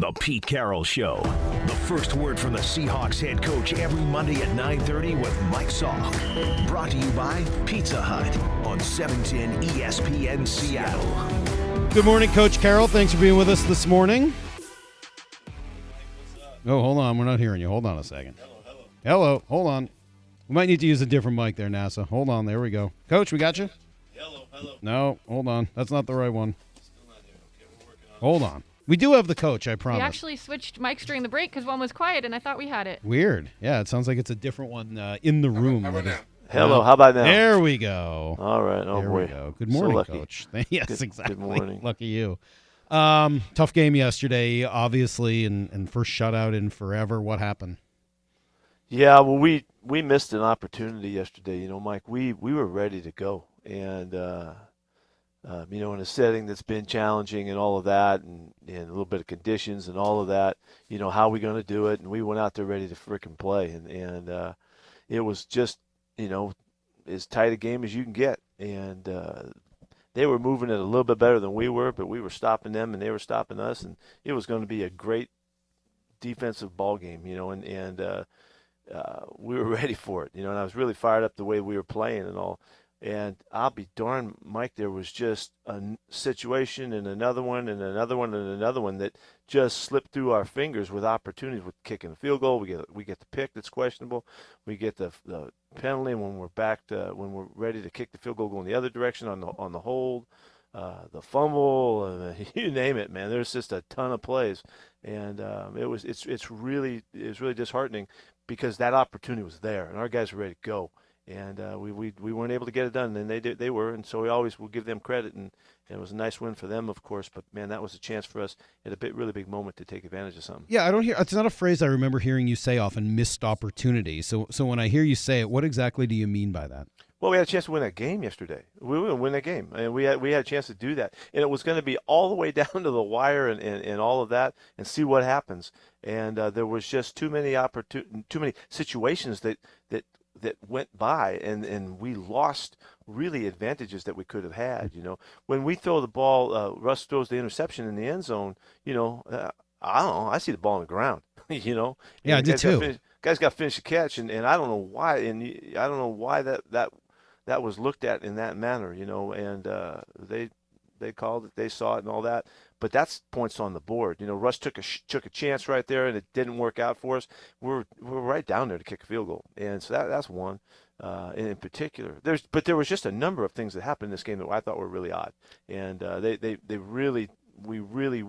The Pete Carroll Show. The first word from the Seahawks head coach every Monday at 9:30 with Mike Salk. Brought to you by Pizza Hut on 710 ESPN Seattle. Good morning, Coach Carroll. Thanks for being with us this morning. Oh, hold on. We're not hearing you. Hold on a second. Hello. Hold on. We might need to use a different mic there, NASA. Hold on. There we go. Coach, we got you? Hello. No, hold on. That's not the right one. Still not here. Okay, we're working on it. Hold on. We do have the coach, I promise. We actually switched mics during the break because one was quiet, and I thought we had it. Weird. Yeah, it sounds like it's a different one in the room. How about now? Hello, how about now? There we go. All right. Oh, there boy. we go. Good morning, lucky. Coach. Yes, exactly. Good morning. Lucky you. Tough game yesterday, obviously, and first shutout in forever. What happened? Yeah, well, we missed an opportunity yesterday. You know, Mike, we were ready to go. And, you know, in a setting that's been challenging and all of that and a little bit of conditions and all of that, you know, how are we going to do it? And we went out there ready to frickin' play. And it was just, you know, as tight a game as you can get. And they were moving it a little bit better than we were, but we were stopping them and they were stopping us. And it was going to be a great defensive ball game, you know, and we were ready for it, you know, and I was really fired up the way we were playing and all. And I'll be darned, Mike, there was just a situation and another one and another one and another one that just slipped through our fingers with opportunities with kicking a field goal. We get the pick that's questionable. We get the penalty when we're back to when we're ready to kick the field goal going the other direction on the hold. The fumble, you name it, man. There's just a ton of plays, and it's really disheartening because that opportunity was there and our guys were ready to go. And we weren't able to get it done, and they were, and so we always will give them credit, and it was a nice win for them, of course. But man, that was a chance for us at a really big moment to take advantage of something. Yeah, I don't hear. It's not a phrase I remember hearing you say often. Missed opportunity. So when I hear you say it, what exactly do you mean by that? Well, we had a chance to win that game yesterday. We were going to win that game, and we had a chance to do that, and it was going to be all the way down to the wire and all of that, and see what happens. And there was just too many situations that went by, and we lost really advantages that we could have had. You know, when we throw the ball, Russ throws the interception in the end zone. You know, I don't know. I see the ball on the ground. You know. Yeah, I did too. Guys got to finish the catch, and I don't know why. And I don't know why that was looked at in that manner. You know, and they called it, they saw it, and all that. But that's points on the board. You know, Russ took a chance right there, and it didn't work out for us. We're right down there to kick a field goal, and so that's one in particular. There was just a number of things that happened in this game that I thought were really odd, and we really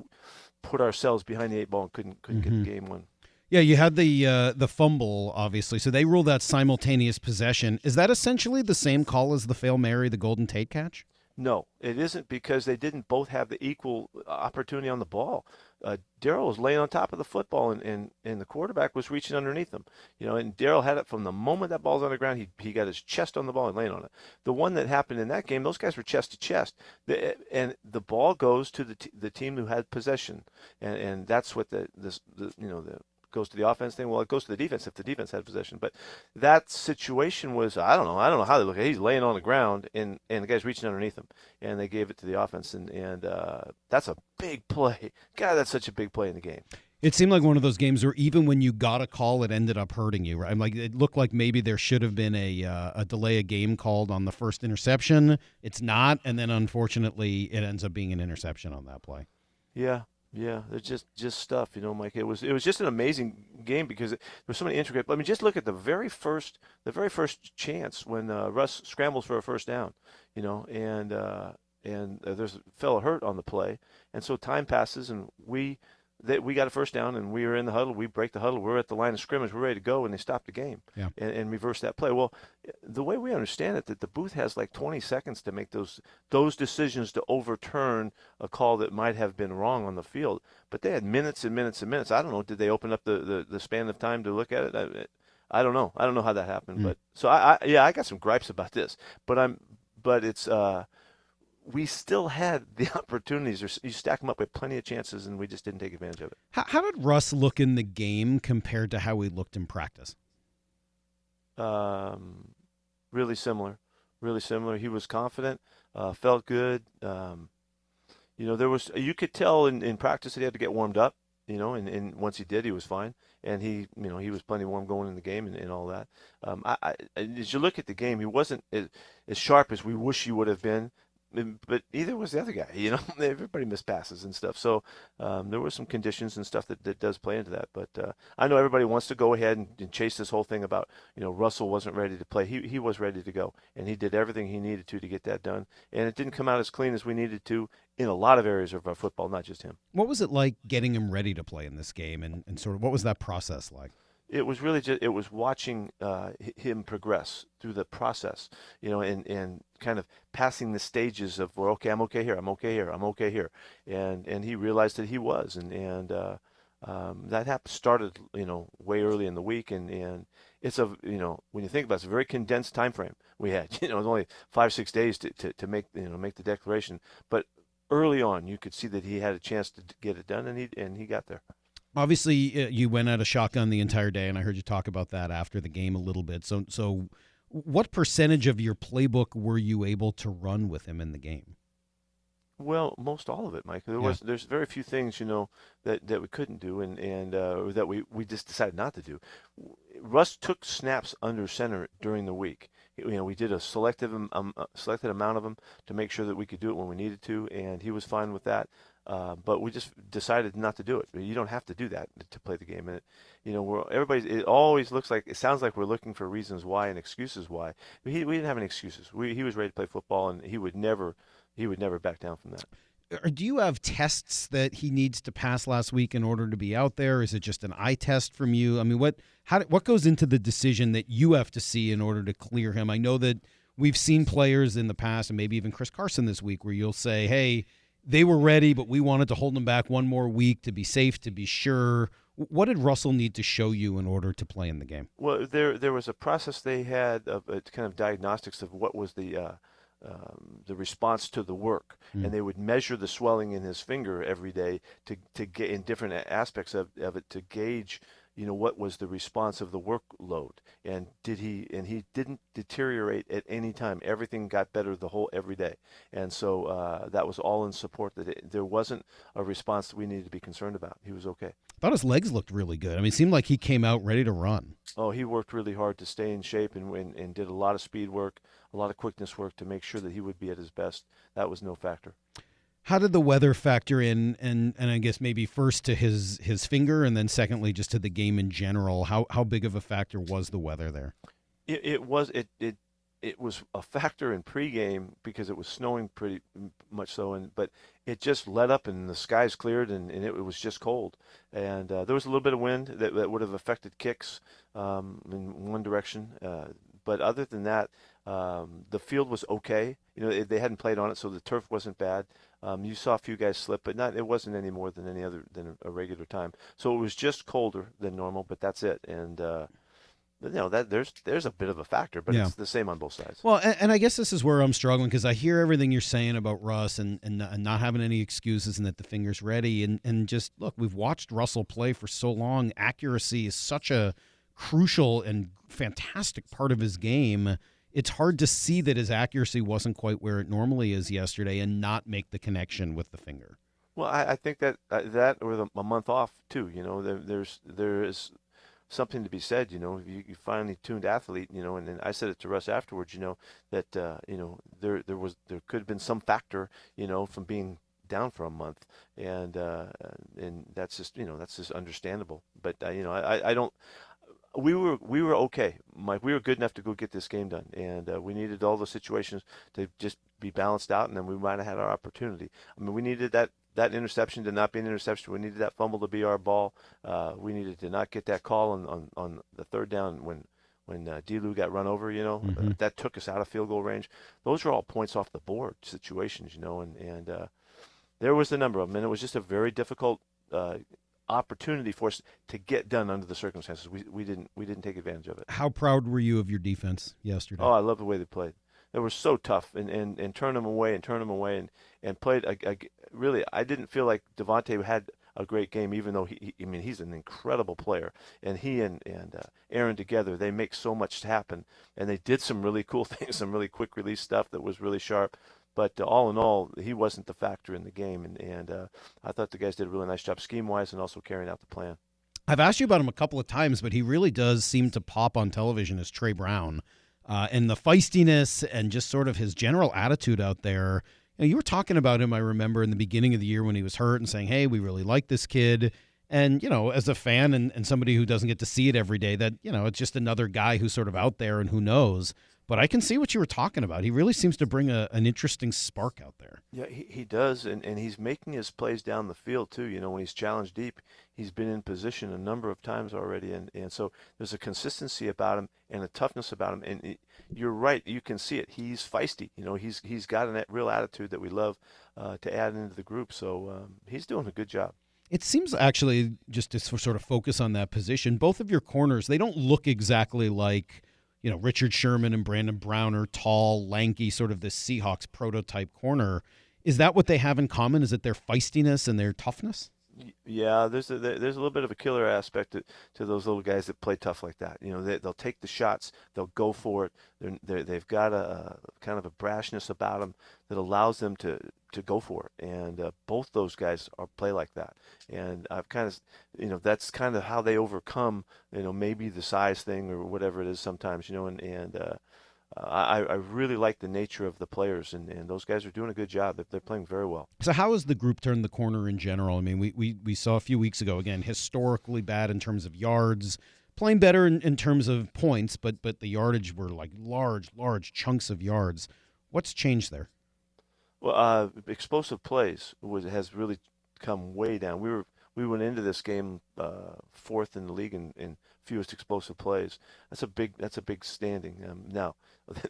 put ourselves behind the eight ball and couldn't get the game won. Yeah, you had the fumble, obviously. So they ruled that simultaneous possession. Is that essentially the same call as the Fail Mary, the Golden Tate catch? No, it isn't, because they didn't both have the equal opportunity on the ball. Darrell was laying on top of the football, and the quarterback was reaching underneath him. You know, and Darrell had it from the moment that ball's on the ground. He got his chest on the ball and laying on it. The one that happened in that game, those guys were chest to chest, and the ball goes to the team who had possession, and that's what the goes to the offense thing. Well, it goes to the defense if the defense had possession. But that situation was, I don't know how they look at it. He's laying on the ground, and the guy's reaching underneath him, and they gave it to the offense, and that's a big play. God, that's such a big play in the game. It seemed like one of those games where even when you got a call, it ended up hurting you. Right? Like it looked like maybe there should have been a delay of game called on the first interception. It's not, and then unfortunately, it ends up being an interception on that play. Yeah. Yeah, it's just stuff, you know, Mike. It was just an amazing game because there were so many intricate. I mean, just look at the very first chance when Russ scrambles for a first down, you know, and there's a fellow hurt on the play, and so time passes, and we got a first down, and we were in the huddle. We break the huddle. We're at the line of scrimmage. We're ready to go, and they stop the game and reverse that play. Well, the way we understand it, that the booth has like 20 seconds to make those decisions to overturn a call that might have been wrong on the field. But they had minutes and minutes and minutes. I don't know. Did they open up the span of time to look at it? I don't know. I don't know how that happened. But so I got some gripes about this. But it's. We still had the opportunities. You stack them up with plenty of chances, and we just didn't take advantage of it. How did Russ look in the game compared to how he looked in practice? Really similar. He was confident, felt good. You know, you could tell in practice that he had to get warmed up. and once he did, he was fine. And he was plenty warm going in the game and all that. As you look at the game, he wasn't as sharp as we wish he would have been. But neither was the other guy. Everybody missed passes and stuff. So there were some conditions and stuff that does play into that. But I know everybody wants to go ahead and chase this whole thing about, Russell wasn't ready to play. He was ready to go, and he did everything he needed to get that done. And it didn't come out as clean as we needed to in a lot of areas of our football, not just him. What was it like getting him ready to play in this game, and sort of what was that process like? It was really it was watching him progress through the process, and kind of passing the stages of, well, okay, I'm okay here, I'm okay here, I'm okay here, and he realized that he was, and that started way early in the week, and it's when you think about it, it's a very condensed time frame we had. It was only 5-6 days to make make the declaration, but early on you could see that he had a chance to get it done, and he got there. Obviously, you went out of shotgun the entire day, and I heard you talk about that after the game a little bit. So what percentage of your playbook were you able to run with him in the game? Well, most all of it, Mike. There's very few things, that we couldn't do, and or that we just decided not to do. Russ took snaps under center during the week. We did a selected amount of them to make sure that we could do it when we needed to, and he was fine with that. But we just decided not to do it. You don't have to do that to play the game. And it always sounds like we're looking for reasons why and excuses why. We didn't have any excuses. He was ready to play football, and he would never back down from that. Or do you have tests that he needs to pass last week in order to be out there? Is it just an eye test from you? I mean, what goes into the decision that you have to see in order to clear him? I know that we've seen players in the past, and maybe even Chris Carson this week, where you'll say, hey, they were ready, but we wanted to hold them back one more week to be safe, to be sure. What did Russell need to show you in order to play in the game? Well, there was a process they had of kind of diagnostics of what was the response to the work, and they would measure the swelling in his finger every day to get in different aspects of it to gauge what was the response of the workload, and he didn't deteriorate at any time. Everything got better every day, and so that was all in support that there wasn't a response that we needed to be concerned about. He was okay. I thought his legs looked really good. I mean, it seemed like he came out ready to run. Oh, he worked really hard to stay in shape and did a lot of speed work, a lot of quickness work to make sure that he would be at his best. That was no factor. How did the weather factor in, and I guess maybe first to his finger, and then secondly just to the game in general? How big of a factor was the weather there? It was a factor in pregame because it was snowing pretty much so, but it just let up and the skies cleared and it was just cold, and there was a little bit of wind that would have affected kicks in one direction, but other than that, the field was okay. They hadn't played on it, so the turf wasn't bad. You saw a few guys slip, but it wasn't any more than than a regular time. So it was just colder than normal, but that's it. And that there's a bit of a factor, but it's the same on both sides. Well, and I guess this is where I'm struggling, because I hear everything you're saying about Russ and not having any excuses, and that the finger's ready. And just look, we've watched Russell play for so long. Accuracy is such a crucial and fantastic part of his game. It's hard to see that his accuracy wasn't quite where it normally is yesterday and not make the connection with the finger. Well, I think that or a month off too. There is something to be said. You finally tuned athlete. And then I said it to Russ afterwards. That there could have been some factor. From being down for a month, and that's just understandable. But I don't. We were okay, Mike. We were good enough to go get this game done, and we needed all the situations to just be balanced out, and then we might have had our opportunity. I mean, we needed that interception to not be an interception. We needed that fumble to be our ball. We needed to not get that call on the third down when D-Lou got run over. That took us out of field goal range. Those are all points off the board situations. And there was a number of them, and it was just a very difficult opportunity for us to get done under the circumstances. We didn't take advantage of it. How proud were you of your defense yesterday? Oh, I love the way they played. They were so tough and turned them away and played. Really, I didn't feel like Devontae had a great game, even though he's an incredible player, and he and Aaron together, they make so much happen, and they did some really cool things, some really quick release stuff that was really sharp. But all in all, he wasn't the factor in the game, and I thought the guys did a really nice job scheme-wise and also carrying out the plan. I've asked you about him a couple of times, but he really does seem to pop on television as Trey Brown. And the feistiness and just sort of his general attitude out there. You were talking about him, I remember, in the beginning of the year when he was hurt and saying, hey, we really like this kid. And, as a fan and somebody who doesn't get to see it every day, that, it's just another guy who's sort of out there and who knows. But I can see what you were talking about. He really seems to bring an interesting spark out there. Yeah, he does, and he's making his plays down the field, too. When he's challenged deep, he's been in position a number of times already, and so there's a consistency about him and a toughness about him. And you're right, you can see it. He's feisty. He's got a real attitude that we love to add into the group, so he's doing a good job. It seems actually, just to sort of focus on that position, both of your corners, they don't look exactly like Richard Sherman and Brandon Browner, tall, lanky, sort of this Seahawks prototype corner. Is that what they have in common? Is it their feistiness and their toughness? Yeah, there's a little bit of a killer aspect to those little guys that play tough like that. They'll take the shots, they'll go for it. They've got a kind of a brashness about them that allows them to go for it. And both those guys play like that. And I've kind of, that's kind of how they overcome, maybe the size thing or whatever it is sometimes, I really like the nature of the players, and those guys are doing a good job. They're playing very well. So how has the group turned the corner in general? I mean, we saw a few weeks ago, again, historically bad in terms of yards, playing better in terms of points, but the yardage were like large chunks of yards. What's changed there? Well, explosive plays has really come way down. We went into this game fourth in the league in fewest explosive plays. That's a big standing. Now,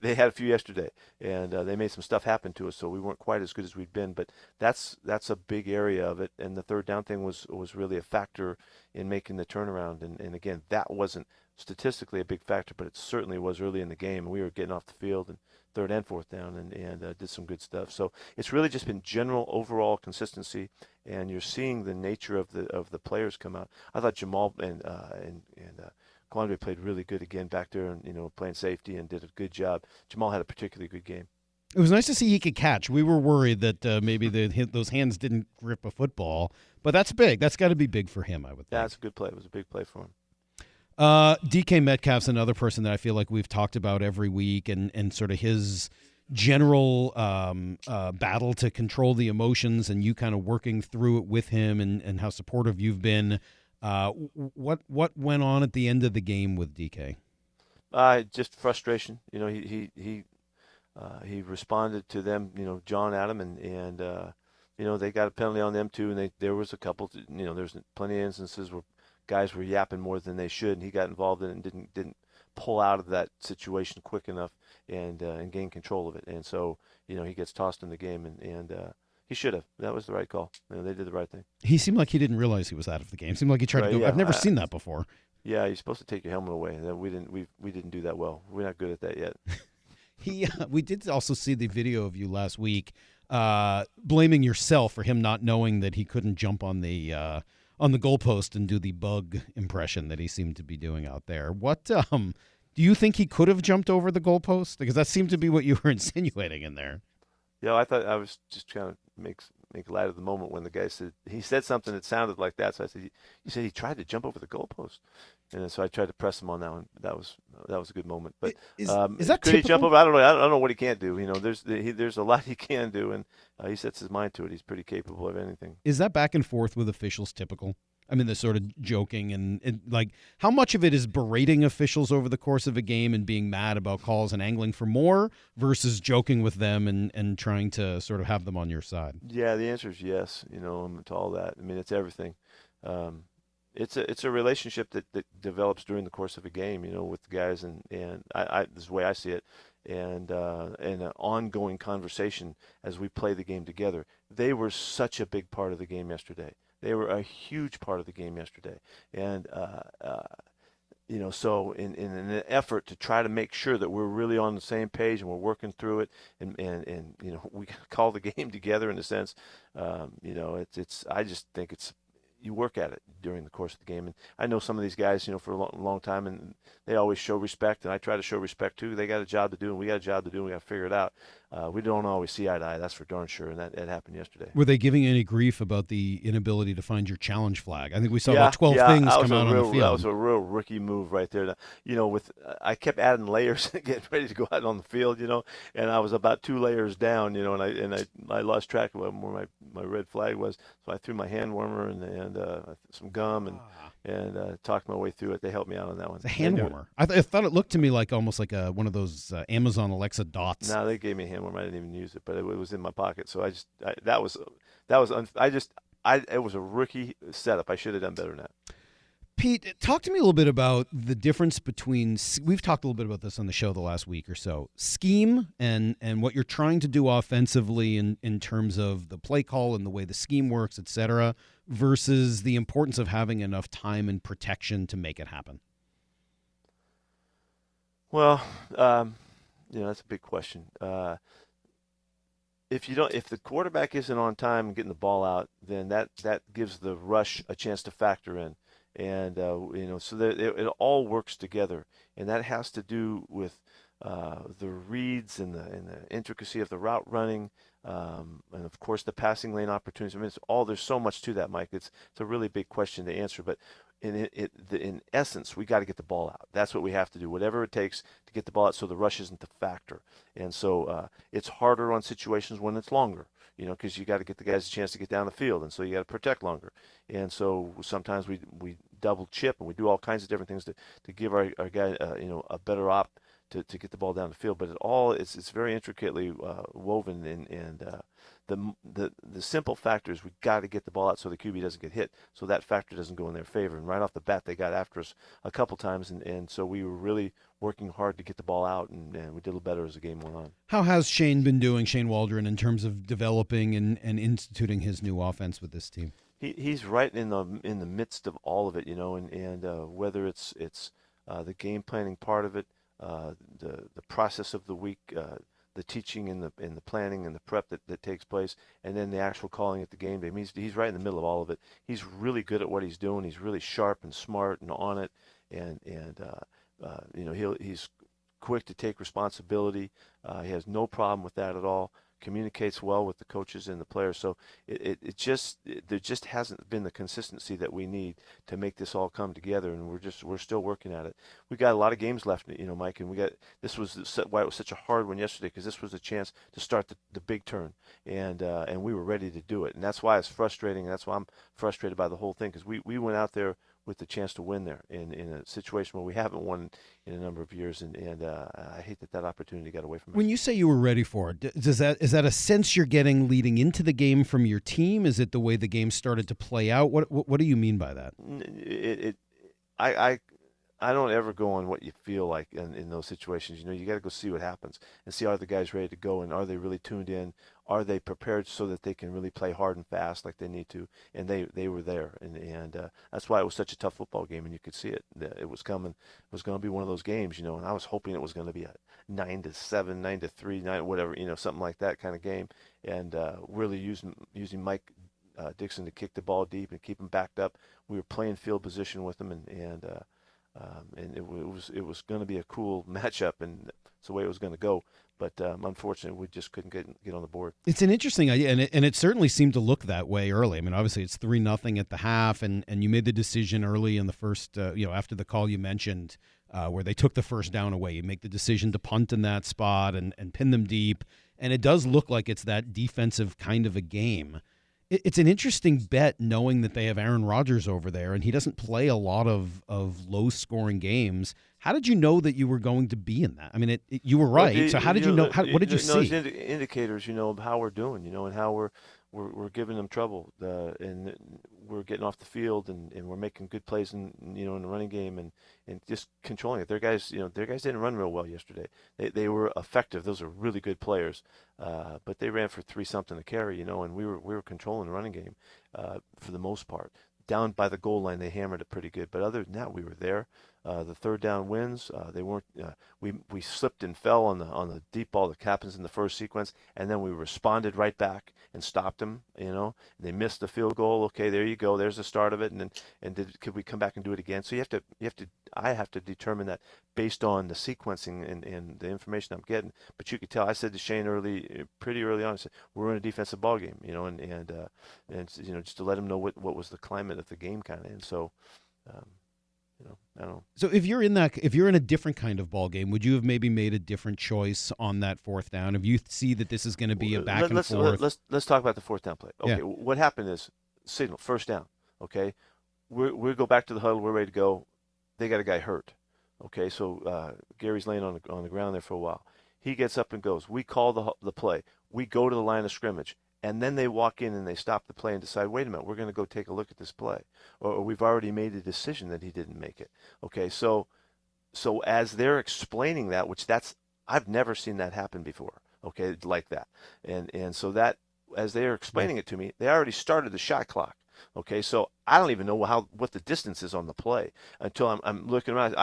they had a few yesterday, and they made some stuff happen to us, so we weren't quite as good as we'd been. But that's a big area of it, and the third down thing was really a factor in making the turnaround. And again, that wasn't statistically a big factor, but it certainly was early in the game, and we were getting off the field and third and fourth down and did some good stuff. So it's really just been general overall consistency, and you're seeing the nature of the players come out. I thought Jamal and Quandre played really good again back there, and playing safety and did a good job. Jamal had a particularly good game. It was nice to see he could catch. We were worried that maybe those hands didn't grip a football, but that's big. That's got to be big for him, I would think. Yeah, it's a good play. It was a big play for him. DK Metcalf's another person that I feel like we've talked about every week, and sort of his general battle to control the emotions, and you kind of working through it with him, and how supportive you've been. What went on at the end of the game with DK? Just frustration. He responded to them. John Adam and they got a penalty on them too, and there was a couple. There's plenty of instances where guys were yapping more than they should, and he got involved in it and didn't pull out of that situation quick enough and gain control of it. And so, he gets tossed in the game, and he should have. That was the right call. They did the right thing. He seemed like he didn't realize he was out of the game. Seemed like he tried to go. Yeah, I've never seen that before. Yeah, you're supposed to take your helmet away. We didn't do that well. We're not good at that yet. We did also see the video of you last week blaming yourself for him not knowing that he couldn't jump on the goalpost and do the bug impression that he seemed to be doing out there. What do you think he could have jumped over the goalpost? Because that seemed to be what you were insinuating in there. Yeah, I thought I was just trying to make light of the moment when the guy said something that sounded like that. So I said, "You said he tried to jump over the goalpost," and so I tried to press him on that one. That was a good moment. But is that could typical? he jump over? I don't know. I don't know what he can't do. There's a lot he can do, and he sets his mind to it. He's pretty capable of anything. Is that back and forth with officials typical? I mean, the sort of joking and like how much of it is berating officials over the course of a game and being mad about calls and angling for more versus joking with them and trying to sort of have them on your side? Yeah, the answer is yes. To all that. I mean, it's everything. It's a relationship that develops during the course of a game, with the guys, and I this is the way I see it, and an ongoing conversation as we play the game together. They were such a big part of the game yesterday. They were a huge part of the game yesterday, and so in an effort to try to make sure that we're really on the same page and we're working through it, and we call the game together in a sense. It's I just think it's. You work at it during the course of the game. And I know some of these guys, for a long time, and they always show respect, and I try to show respect too. They got a job to do, and we got a job to do, and we got to figure it out. we don't always see eye to eye. That's for darn sure, and that happened yesterday. Were they giving you any grief about the inability to find your challenge flag? I think we saw about 12 things come out on the field. That was a real rookie move right there. I kept adding layers, getting ready to go out on the field, and I was about 2 layers down, and I lost track of where my red flag was. So I threw my hand warmer and some gum and talked my way through it. They helped me out on that one. It's a hand warmer. I thought it looked to me like almost like one of those Amazon Alexa dots. No, they gave me a hand warmer. I didn't even use it, but it was in my pocket. So it was a rookie setup. I should have done better than that. Pete, talk to me a little bit about the difference between, we've talked a little bit about this on the show the last week or so, scheme and what you're trying to do offensively in terms of the play call and the way the scheme works, et cetera, versus the importance of having enough time and protection to make it happen. Well, that's a big question. If the quarterback isn't on time and getting the ball out, then that gives the rush a chance to factor in. And, so that it all works together. And that has to do with the reads and the intricacy of the route running, and, of course, the passing lane opportunities. I mean, there's so much to that, Mike. It's a really big question to answer. But in essence, we got to get the ball out. That's what we have to do, whatever it takes to get the ball out so the rush isn't the factor. And so it's harder on situations when it's longer, because you got to get the guys a chance to get down the field, and so you got to protect longer. And so sometimes we double chip and we do all kinds of different things to give our guy a better op to get the ball down the field. But it's very intricately woven, and the simple factor is we got to get the ball out so the QB doesn't get hit, so that factor doesn't go in their favor. And right off the bat, they got after us a couple times, and so we were really working hard to get the ball out, and we did a little better as the game went on. How has Shane been doing, Shane Waldron, in terms of developing and instituting his new offense with this team? He's right in the midst of all of it, and whether it's the game planning part of it, the process of the week, the teaching and the planning and the prep that takes place, and then the actual calling at the game day. I mean, he's right in the middle of all of it. He's really good at what he's doing. He's really sharp and smart and on it, and he's quick to take responsibility. He has no problem with that at all. Communicates well with the coaches and the players. So there just hasn't been the consistency that we need to make this all come together, and we're still working at it. We got a lot of games left, Mike, and this was why it was such a hard one yesterday, because this was a chance to start the big turn, and we were ready to do it, and that's why it's frustrating, and that's why I'm frustrated by the whole thing, because we went out there with the chance to win there in a situation where we haven't won in a number of years, and I hate that opportunity got away from us. When you say you were ready for it, is that a sense you're getting leading into the game from your team? Is it the way the game started to play out? What do you mean by that? I don't ever go on what you feel like in those situations. You got to go see what happens and see, are the guys ready to go, and are they really tuned in? Are they prepared so that they can really play hard and fast like they need to? And they were there, and that's why it was such a tough football game, and you could see it. It was coming. It was going to be one of those games, and I was hoping it was going to be a 9-7, 9-3, 9 whatever, something like that kind of game, and really using Mike Dixon to kick the ball deep and keep him backed up. We were playing field position with him, and it was going to be a cool matchup, and it's the way it was going to go. But unfortunately, we just couldn't get on the board. It's an interesting idea, and it certainly seemed to look that way early. I mean, obviously, it's 3-0 at the half, and you made the decision early in the first, after the call you mentioned, where they took the first down away. You make the decision to punt in that spot and pin them deep, and it does look like it's that defensive kind of a game. It's an interesting bet, knowing that they have Aaron Rodgers over there, and he doesn't play a lot of low-scoring games. How did you know that you were going to be in that? I mean, you were right. So how did you know? What did you see? Indicators, of how we're doing, and how we're giving them trouble, and we're getting off the field, and we're making good plays in the running game, and just controlling it. Their guys didn't run real well yesterday. They were effective. Those are really good players, but they ran for 3-something to carry, and we were controlling the running game for the most part. Down by the goal line, they hammered it pretty good, but other than that, we were there. The third down wins. They weren't. We slipped and fell on the deep ball that happens in the first sequence, and then we responded right back and stopped them. They missed the field goal. Okay, there you go. There's the start of it. And could we come back and do it again? So you have to I have to determine that based on the sequencing and the information I'm getting. But you could tell, I said to Shane pretty early on, I said, we're in a defensive ball game, and just to let him know what was the climate of the game kind of. And so, I don't know. So if you're in a different kind of ball game, would you have maybe made a different choice on that fourth down? If you see that this is going to be a back and forth. Let's talk about the fourth down play. Okay, what happened is signal first down. Okay, we go back to the huddle. We're ready to go. They got a guy hurt. Okay, so Gary's laying on the ground there for a while. He gets up and goes. We call the play. We go to the line of scrimmage. And then they walk in and they stop the play and decide, wait a minute, we're going to go take a look at this play. Or we've already made a decision that he didn't make it. Okay, so as they're explaining that, I've never seen that happen before, okay, like that. And so that, as they're explaining it to me, they already started the shot clock. Okay, so I don't even know what the distance is on the play until I'm looking around.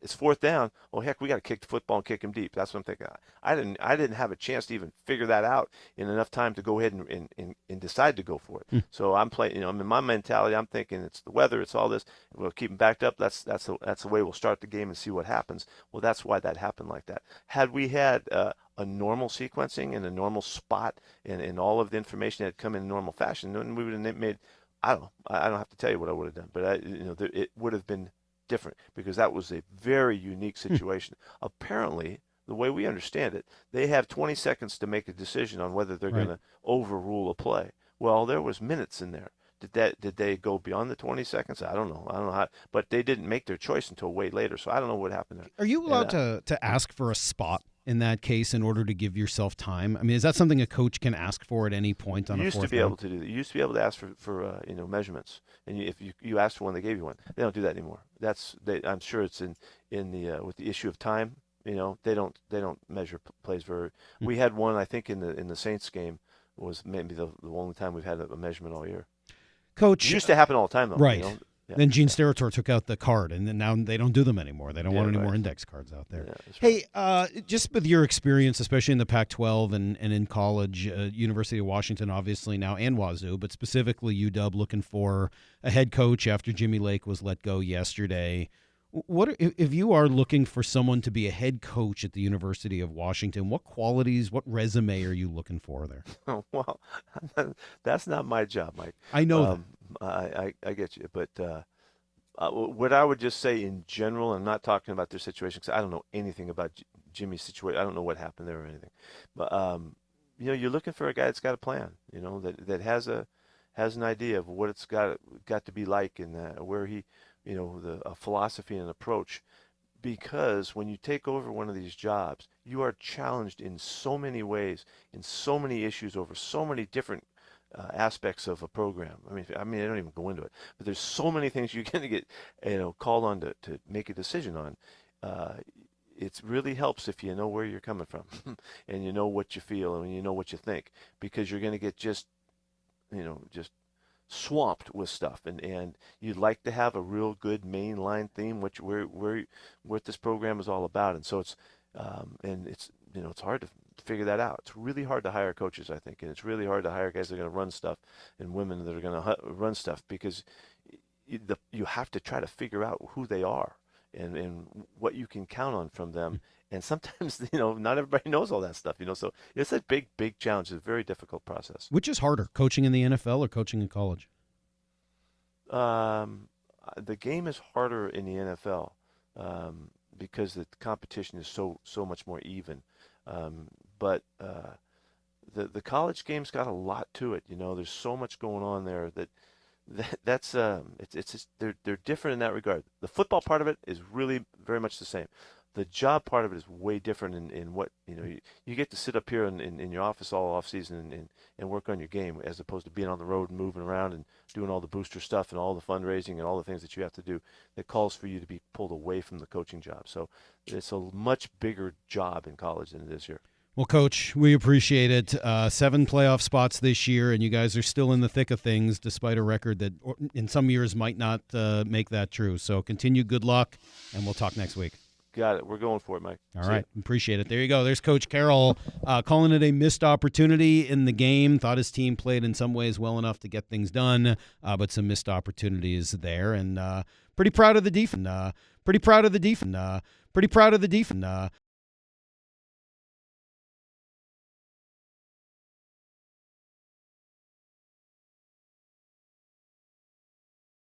It's fourth down. Oh heck, we got to kick the football and kick him deep. That's what I'm thinking. I didn't have a chance to even figure that out in enough time to go ahead and decide to go for it. So I'm playing. In my mentality, I'm thinking it's the weather, it's all this. We'll keep him backed up. That's the way we'll start the game and see what happens. Well, that's why that happened like that. Had we had a normal sequencing and a normal spot and all of the information had come in normal fashion, then we would have made. I don't know. I don't have to tell you what I would have done, but it would have been different because that was a very unique situation. Apparently, the way we understand it, they have 20 seconds to make a decision on whether they're going to overrule a play. Well, there was minutes in there. Did they go beyond the 20 seconds? I don't know how, but they didn't make their choice until way later. So I don't know what happened there. Are you allowed to ask for a spot in that case in order to give yourself time? I mean, is that something a coach can ask for at any point on a fourth down? You used to be able to do that. You used to be able to ask for measurements, and if you asked for one, they gave you one. They don't do that anymore. I'm sure it's in the with the issue of time. They don't measure plays very. We had one, I think, in the Saints game was maybe the only time we've had a measurement all year. Coach, it used to happen all the time, though. Right. Yeah. Then Gene Steratore took out the card, and then now they don't do them anymore. They don't want any more index cards out there. Yeah, hey, just with your experience, especially in the Pac-12 and in college, University of Washington, obviously now, and Wazoo, but specifically UW, looking for a head coach after Jimmy Lake was let go yesterday. What if you are looking for someone to be a head coach at the University of Washington? What qualities, what resume are you looking for there? Oh, well, that's not my job, Mike. I know that. I get you, but what I would just say in general, I'm not talking about their situation because I don't know anything about Jimmy's situation. I don't know what happened there or anything, but you're looking for a guy that's got a plan. That has an idea of what it's got to be like and where he. A philosophy and an approach, because when you take over one of these jobs, you are challenged in so many ways, in so many issues over so many different aspects of a program. I mean, I don't even go into it, but there's so many things you're going to get, called on to make a decision on. It really helps if you know where you're coming from and you know what you feel and you know what you think, because you're going to get just swamped with stuff, and you'd like to have a real good mainline theme, which what this program is all about. And so it's it's hard to figure that out. It's really hard to hire coaches, I think, and it's really hard to hire guys that are going to run stuff and women that are going to run stuff, because you have to try to figure out who they are and what you can count on from them. And sometimes, not everybody knows all that stuff, so it's a big challenge. It's a very difficult process. Which is harder, coaching in the NFL or coaching in college? The game is harder in the NFL because the competition is so much more even. But the college game's got a lot to it. There's so much going on there that's it's just, they're different in that regard. The football part of it is really very much the same. The job part of it is way different in what, you get to sit up here in your office all off season and work on your game, as opposed to being on the road and moving around and doing all the booster stuff and all the fundraising and all the things that you have to do that calls for you to be pulled away from the coaching job. So it's a much bigger job in college than it is here. Well, Coach, we appreciate it. 7 playoff spots this year, and you guys are still in the thick of things, despite a record that in some years might not make that true. So continue good luck, and we'll talk next week. got it. We're going for it, Mike. All right. Appreciate it. There you go. There's Coach Carroll calling it a missed opportunity in the game. Thought his team played in some ways well enough to get things done, but some missed opportunities there. And pretty proud of the defense. Pretty proud of the defense.